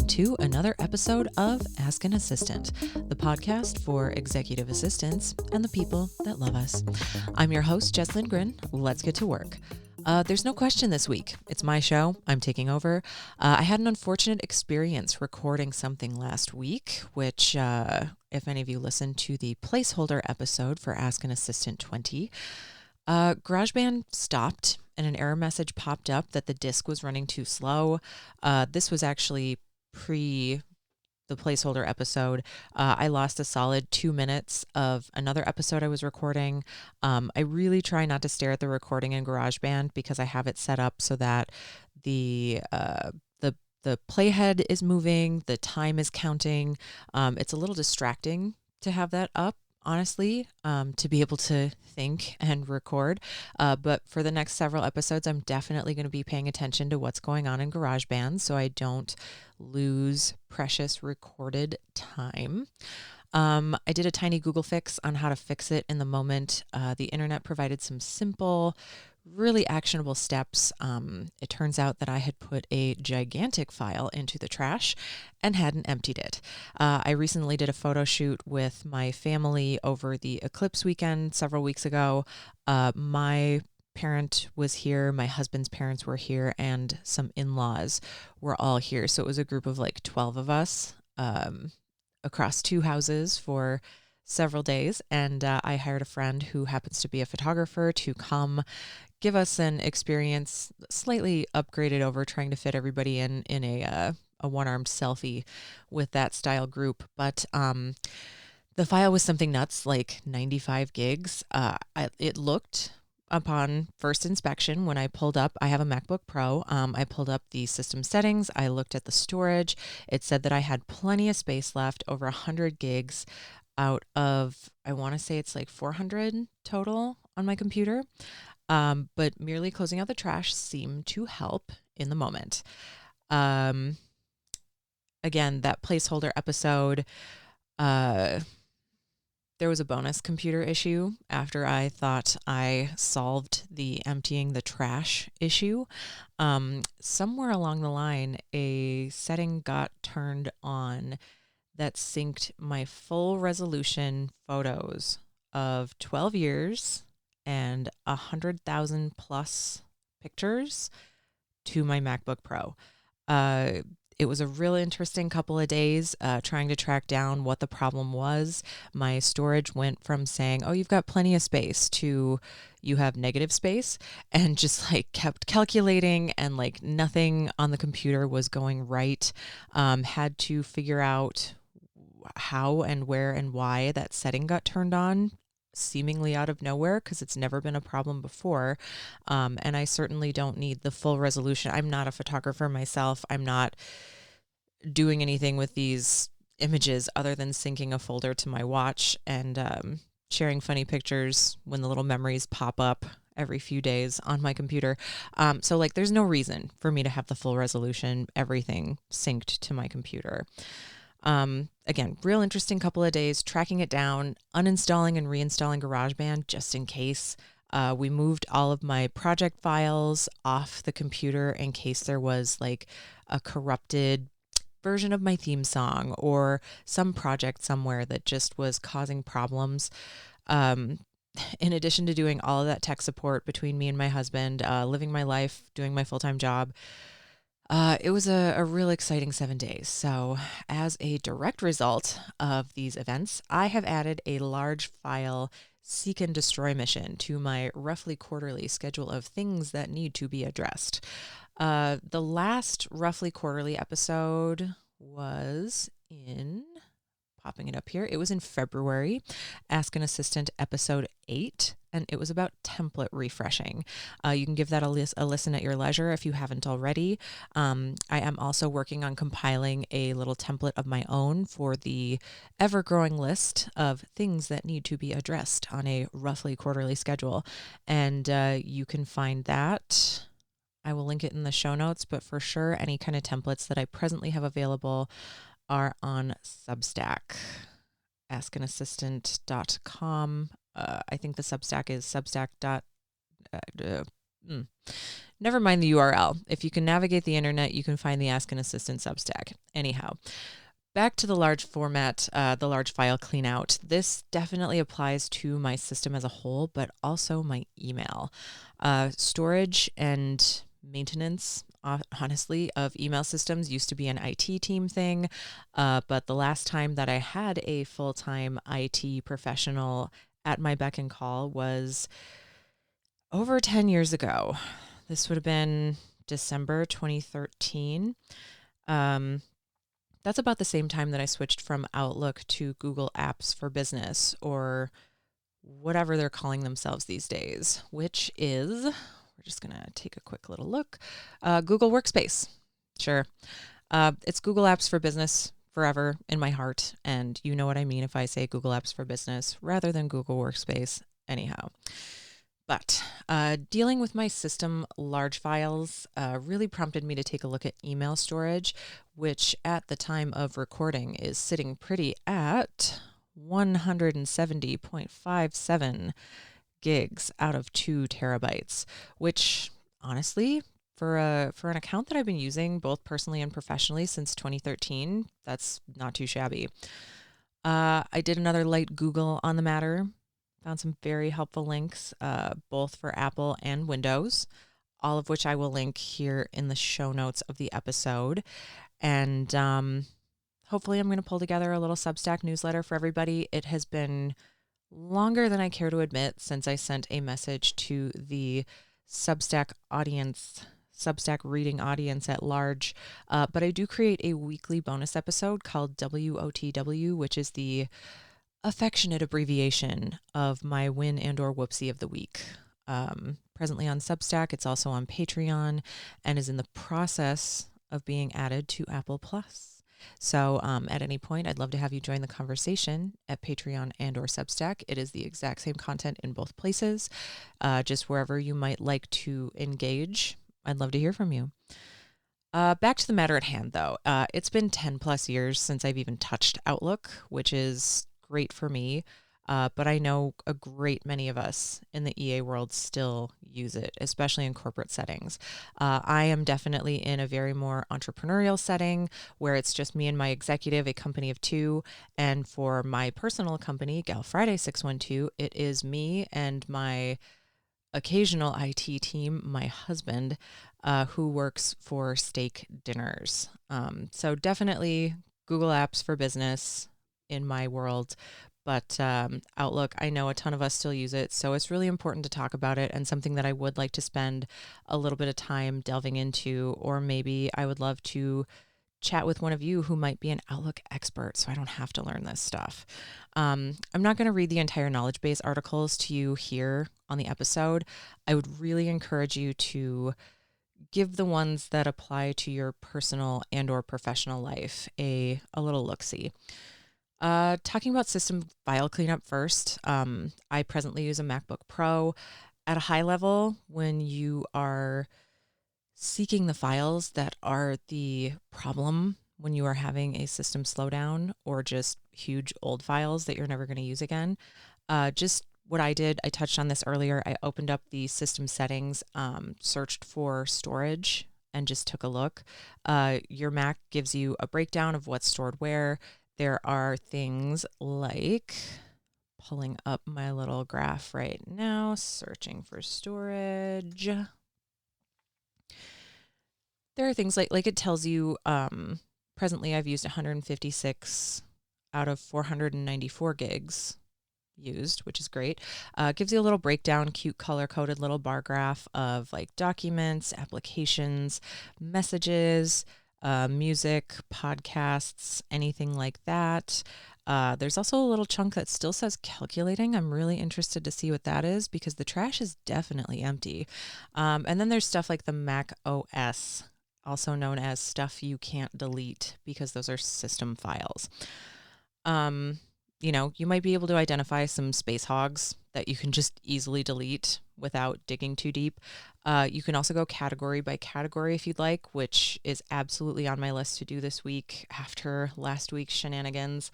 welcome to another episode of Ask an Assistant, the podcast for executive assistants and the people that love us. I'm your host, Jess Lindgren. Let's get to work. There's no question this week. It's my show. I'm taking over. I had an unfortunate experience recording something last week, which, if any of you listened to the placeholder episode for Ask an Assistant 20, GarageBand stopped and an error message popped up that the disk was running too slow. This was actually pre the placeholder episode. I lost a solid 2 minutes of another episode I was recording. I really try not to stare at the recording in GarageBand because I have it set up so that the playhead is moving, the time is counting. It's a little distracting to have that up, honestly, to be able to think and record. But for the next several episodes, I'm definitely going to be paying attention to what's going on in GarageBand so I don't lose precious recorded time. I did a tiny Google fix on how to fix it in the moment. The internet provided some simple, really actionable steps. It turns out that I had put a gigantic file into the trash and hadn't emptied it. I recently did a photo shoot with my family over the eclipse weekend several weeks ago. My parent was here, my husband's parents were here, and some in-laws were all here. So it was a group of like 12 of us across two houses for several days. And I hired a friend who happens to be a photographer to come give us an experience slightly upgraded over trying to fit everybody in a one-armed selfie with that style group. But the file was something nuts, like 95 gigs. It looked, upon first inspection, when I pulled up, I have a MacBook Pro. I pulled up the system settings. I looked at the storage. It said that I had plenty of space left, over 100 gigs out of, I want to say it's like 400 total on my computer. But merely closing out the trash seemed to help in the moment. Again, that placeholder episode, there was a bonus computer issue after I thought I solved the emptying the trash issue. Somewhere along the line, a setting got turned on that synced my full resolution photos of 12 years and 100,000 plus pictures to my MacBook Pro. It was a real interesting couple of days trying to track down what the problem was. My storage went from saying, oh, you've got plenty of space to you have negative space, and just like kept calculating and like nothing on the computer was going right. Had to figure out how and where and why that setting got turned on, seemingly out of nowhere, because it's never been a problem before. And I certainly don't need the full resolution. I'm not a photographer myself. I'm not doing anything with these images other than syncing a folder to my watch and sharing funny pictures when the little memories pop up every few days on my computer. So like there's no reason for me to have the full resolution, everything synced to my computer. Again, real interesting couple of days tracking it down, uninstalling and reinstalling GarageBand just in case. We moved all of my project files off the computer in case there was like a corrupted version of my theme song or some project somewhere that just was causing problems. In addition to doing all of that tech support between me and my husband, living my life, doing my full-time job, it was a real exciting 7 days. So as a direct result of these events, I have added a large file seek and destroy mission to my roughly quarterly schedule of things that need to be addressed. The last roughly quarterly episode was popping it up here. It was in February, Ask an Assistant episode 8, and it was about template refreshing. You can give that a listen at your leisure if you haven't already. I am also working on compiling a little template of my own for the ever-growing list of things that need to be addressed on a roughly quarterly schedule. And you can find that. I will link it in the show notes, but for sure, any kind of templates that I presently have available are on Substack, askanassistant.com. I think the Substack is substack. Never mind the URL. If you can navigate the internet, you can find the Ask an Assistant Substack. Anyhow, back to the large format, the large file clean out. This definitely applies to my system as a whole, but also my email. Storage and maintenance, honestly, of email systems used to be an IT team thing, but the last time that I had a full-time IT professional at my beck and call was over 10 years ago. This would have been December 2013. That's about the same time that I switched from Outlook to Google Apps for Business, or whatever they're calling themselves these days, which is, we're just going to take a quick little look, Google Workspace. Sure. It's Google Apps for Business forever in my heart, and you know what I mean if I say Google Apps for Business rather than Google Workspace. Anyhow. But dealing with my system large files really prompted me to take a look at email storage, which at the time of recording is sitting pretty at 170.57 gigs out of 2 terabytes, which honestly, for an account that I've been using both personally and professionally since 2013, that's not too shabby. I did another light Google on the matter. Found some very helpful links, both for Apple and Windows, all of which I will link here in the show notes of the episode. And hopefully I'm going to pull together a little Substack newsletter for everybody. It has been longer than I care to admit since I sent a message to the Substack audience, Substack reading audience at large. But I do create a weekly bonus episode called WOTW, which is the affectionate abbreviation of my win and or whoopsie of the week. Presently on Substack, it's also on Patreon, and is in the process of being added to Apple Plus. So at any point, I'd love to have you join the conversation at Patreon and or Substack. It is the exact same content in both places, just wherever you might like to engage. I'd love to hear from you. Back to the matter at hand, though. It's been 10 plus years since I've even touched Outlook, which is great for me, but I know a great many of us in the EA world still use it, especially in corporate settings. I am definitely in a very more entrepreneurial setting where it's just me and my executive, a company of 2, and for my personal company, Gal Friday 612, it is me and my occasional IT team, my husband, who works for Steak Dinners. So definitely Google Apps for Business in my world, but Outlook, I know a ton of us still use it, so it's really important to talk about it, and something that I would like to spend a little bit of time delving into, or maybe I would love to chat with one of you who might be an Outlook expert so I don't have to learn this stuff. I'm not going to read the entire knowledge base articles to you here on the episode. I would really encourage you to give the ones that apply to your personal and or professional life a little look-see. Talking about system file cleanup first, I presently use a MacBook Pro. At a high level, when you are seeking the files that are the problem when you are having a system slowdown, or just huge old files that you're never going to use again, just what I did, I touched on this earlier, I opened up the system settings, searched for storage, and just took a look. Your Mac gives you a breakdown of what's stored where. There are things like, pulling up my little graph right now, searching for storage. There are things like it tells you, presently I've used 156 out of 494 gigs used, which is great. It gives you a little breakdown, cute color-coded little bar graph of like documents, applications, messages, music, podcasts, anything like that. There's also a little chunk that still says calculating. I'm really interested to see what that is because the trash is definitely empty. And then there's stuff like the Mac OS, also known as stuff you can't delete because those are system files. You know, you might be able to identify some space hogs that you can just easily delete without digging too deep. You can also go category by category if you'd like, which is absolutely on my list to do this week after last week's shenanigans.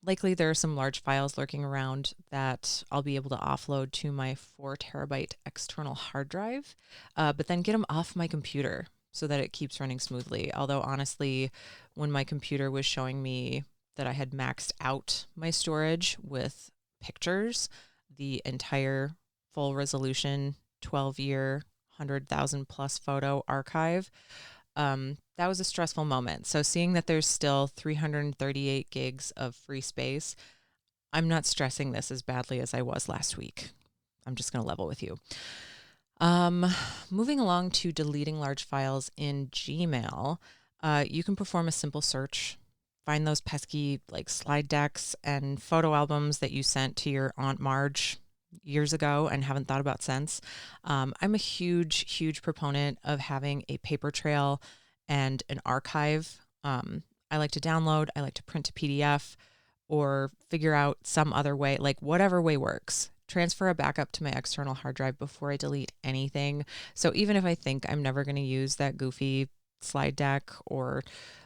likely there are some large files lurking around that I'll be able to offload to my 4 terabyte external hard drive, but then get them off my computer so that it keeps running smoothly. Although honestly, when my computer was showing me that I had maxed out my storage with pictures, the entire full resolution 12-year 100,000 plus photo archive, that was a stressful moment. So seeing that there's still 338 gigs of free space, I'm not stressing this as badly as I was last week. I'm just going to level with you. Moving along to deleting large files in Gmail, you can perform a simple search. Find those pesky like slide decks and photo albums that you sent to your Aunt Marge years ago and haven't thought about since. I'm a huge proponent of having a paper trail and an archive. I like to download, I like to print to PDF or figure out some other way, like whatever way works. Transfer a backup to my external hard drive before I delete anything. So even if I think I'm never going to use that goofy slide deck or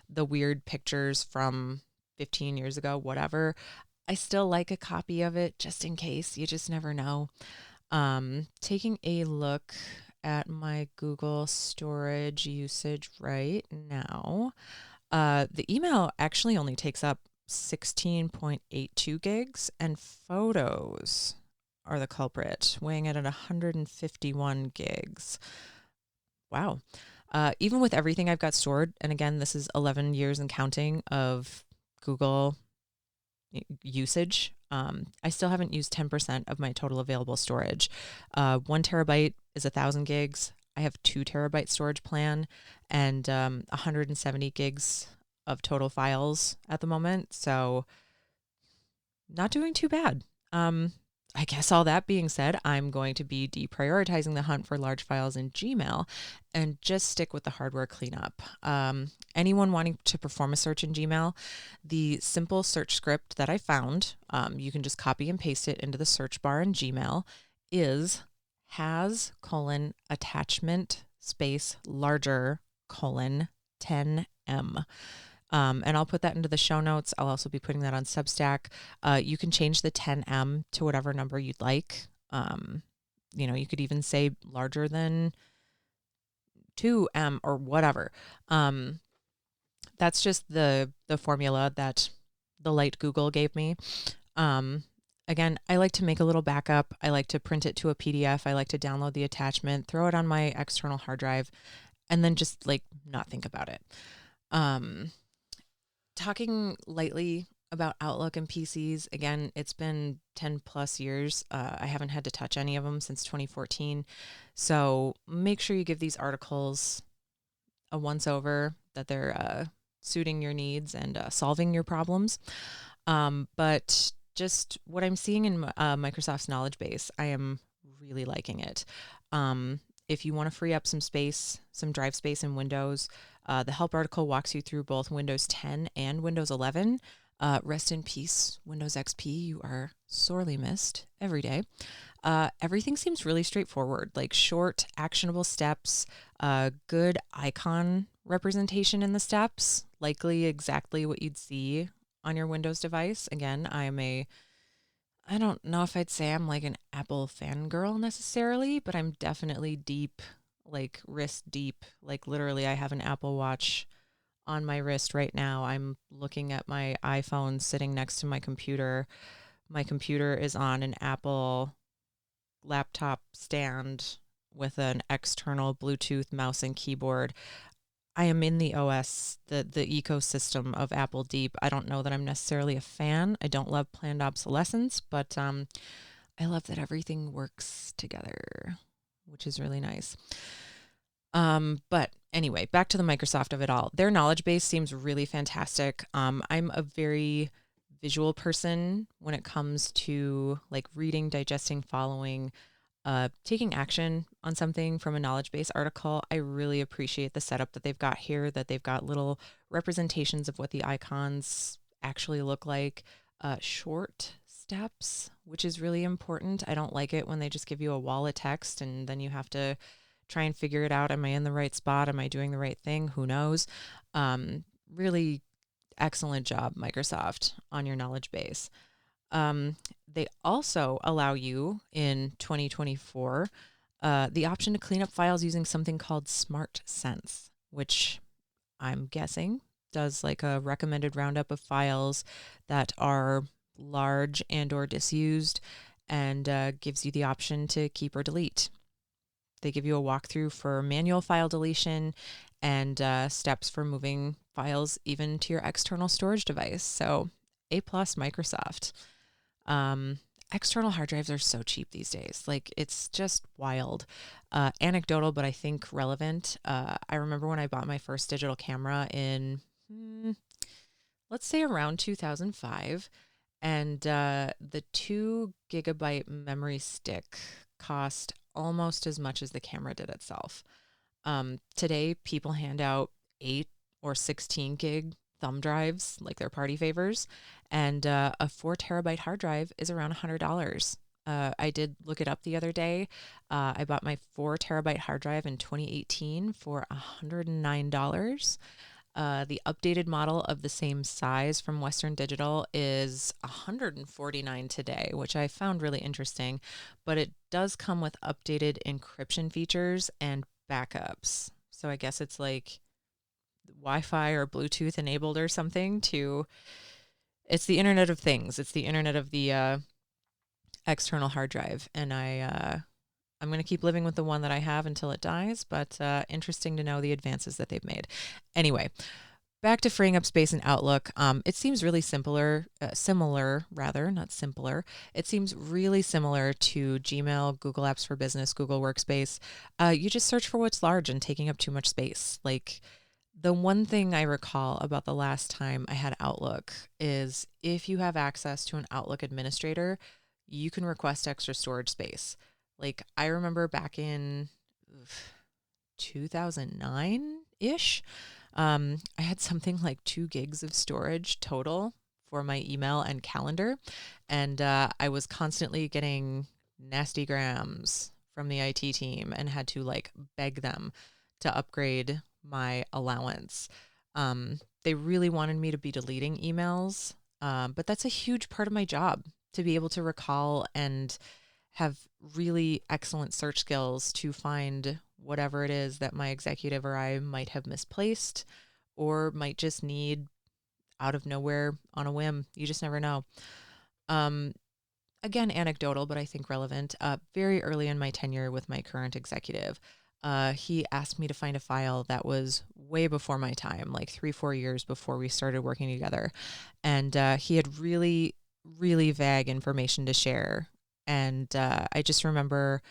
the weird pictures from 15 years ago, whatever, I still like a copy of it just in case. You just never know. Taking a look at my Google storage usage right now. The email actually only takes up 16.82 gigs, and photos are the culprit, weighing it at 151 gigs. Wow. Even with everything I've got stored, and again, this is 11 years and counting of Google usage, I still haven't used 10% of my total available storage. 1 terabyte is 1,000 gigs. I have 2 terabyte storage plan and 170 gigs of total files at the moment. So not doing too bad. I guess all that being said, I'm going to be deprioritizing the hunt for large files in Gmail and just stick with the hardware cleanup. Anyone wanting to perform a search in Gmail, the simple search script that I found, you can just copy and paste it into the search bar in Gmail, is has:"attachment space larger: 10M. And I'll put that into the show notes. I'll also be putting that on Substack. You can change the 10M to whatever number you'd like. You could even say larger than 2M or whatever. That's just the formula that the light Google gave me. Again, I like to make a little backup. I like to print it to a PDF. I like to download the attachment, throw it on my external hard drive, and then just like not think about it. Talking lightly about Outlook and PCs, again, it's been 10 plus years. I haven't had to touch any of them since 2014. So make sure you give these articles a once over, that they're suiting your needs and solving your problems. But just what I'm seeing in Microsoft's knowledge base, I am really liking it. If you want to free up some space, some drive space in Windows, the help article walks you through both Windows 10 and Windows 11. Rest in peace, Windows XP. You are sorely missed every day. Everything seems really straightforward, like short, actionable steps, good icon representation in the steps, likely exactly what you'd see on your Windows device. Again, I don't know if I'd say I'm like an Apple fangirl necessarily, but I'm definitely deep, like wrist deep. Like literally I have an Apple Watch on my wrist right now. I'm looking at my iPhone sitting next to my computer. My computer is on an Apple laptop stand with an external Bluetooth mouse and keyboard. I am in the OS, the ecosystem of Apple deep. I don't know that I'm necessarily a fan. I don't love planned obsolescence, but I love that everything works together, which is really nice. But anyway, back to the Microsoft of it all. Their knowledge base seems really fantastic. I'm a very visual person when it comes to like reading, digesting, following, taking action on something from a knowledge base article. I really appreciate the setup that they've got here, that they've got little representations of what the icons actually look like, short steps, which is really important. I don't like it when they just give you a wall of text and then you have to try and figure it out. Am I in the right spot? Am I doing the right thing? Who knows? Really excellent job, Microsoft, on your knowledge base. They also allow you in 2024 the option to clean up files using something called Smart Sense, which I'm guessing does like a recommended roundup of files that are large and or disused, and gives you the option to keep or delete. They give you a walkthrough for manual file deletion and steps for moving files even to your external storage device. So A plus Microsoft. Um, External hard drives are so cheap these days. Like, it's just wild. Anecdotal, but I think relevant. I remember when I bought my first digital camera in, let's say around 2005, and the 2 GB memory stick cost almost as much as the camera did itself. Today, people hand out 8 or 16 gig thumb drives like their party favors, and a 4 TB hard drive is around $100. I did look it up the other day. I bought my 4 TB hard drive in 2018 for $109. The updated model of the same size from Western Digital is $149 today, which I found really interesting, but it does come with updated encryption features and backups. So I guess it's like Wi-Fi or Bluetooth enabled or something it's the Internet of Things. It's the Internet of the external hard drive. And I'm going to keep living with the one that I have until it dies, but interesting to know the advances that they've made. Anyway, back to freeing up space in Outlook. It seems really similar rather, not simpler. It seems really similar to Gmail, Google Apps for Business, Google Workspace. You just search for what's large and taking up too much space. Like, the one thing I recall about the last time I had Outlook is if you have access to an Outlook administrator, you can request extra storage space. Like, I remember back in 2009-ish, I had something like 2 gigs of storage total for my email and calendar. And I was constantly getting nasty grams from the IT team and had to like beg them to upgrade my allowance. They really wanted me to be deleting emails, but that's a huge part of my job, to be able to recall and have really excellent search skills to find whatever it is that my executive or I might have misplaced or might just need out of nowhere on a whim. You just never know. Again, anecdotal, but I think relevant. Very early in my tenure with my current executive, he asked me to find a file that was way before my time, like 3-4 years before we started working together. And he had really, really vague information to share. And I just remember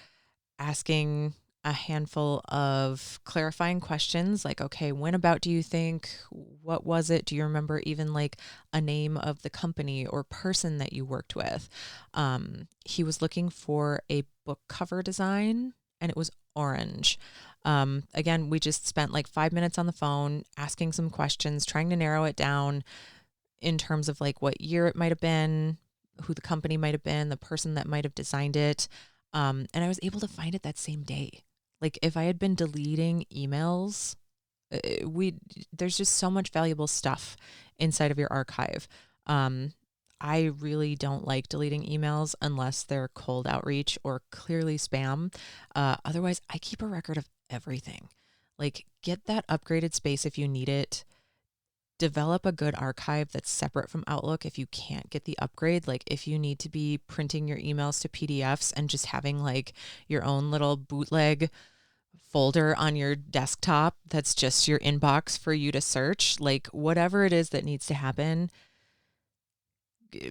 asking a handful of clarifying questions like, okay, when about do you think? What was it? Do you remember even like a name of the company or person that you worked with? He was looking for a book cover design, and it was orange. Again, we just spent like 5 minutes on the phone asking some questions, trying to narrow it down in terms of like what year it might have been, who the company might have been, the person that might have designed it. And I was able to find it that same day. Like, if I had been deleting emails, there's just so much valuable stuff inside of your archive. I really don't like deleting emails unless they're cold outreach or clearly spam. Otherwise, I keep a record of everything. Like, get that upgraded space if you need it. Develop a good archive that's separate from Outlook if you can't get the upgrade. Like, if you need to be printing your emails to PDFs and just having like your own little bootleg folder on your desktop that's just your inbox for you to search, like whatever it is that needs to happen,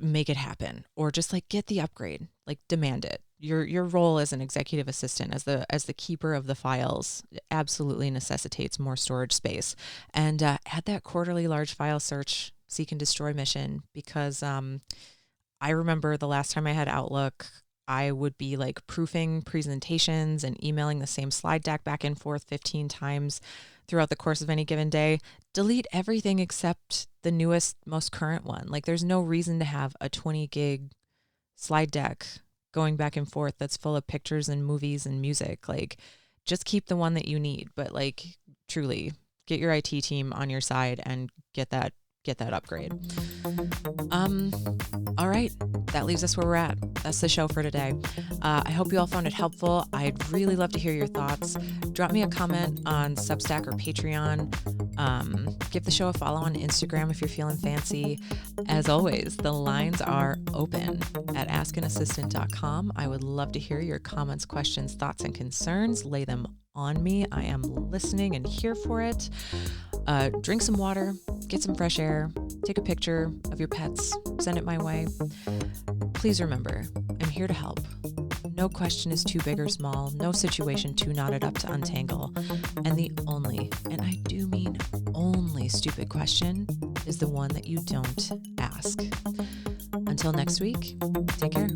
make it happen, or just like get the upgrade, like demand it. Your role as an executive assistant, as the keeper of the files, absolutely necessitates more storage space. And add that quarterly large file search, seek and destroy mission, because I remember the last time I had Outlook, I would be like proofing presentations and emailing the same slide deck back and forth 15 times throughout the course of any given day. Delete everything except the newest, most current one. Like, there's no reason to have a 20 gig slide deck going back and forth that's full of pictures and movies and music. Like, just keep the one that you need, but like truly get your IT team on your side and get that get that upgrade. All right, that leaves us where we're at. That's the show for today. I hope you all found it helpful. I'd really love to hear your thoughts. Drop me a comment on Substack or Patreon. Give the show a follow on Instagram if you're feeling fancy. As always, the lines are open at askanassistant.com. I would love to hear your comments, questions, thoughts, and concerns. Lay them on me. I am listening and here for it. Drink some water, get some fresh air, take a picture of your pets, send it my way. Please remember, I'm here to help. No question is too big or small, no situation too knotted up to untangle. And the only, and I do mean only, stupid question is the one that you don't ask. Until next week, take care.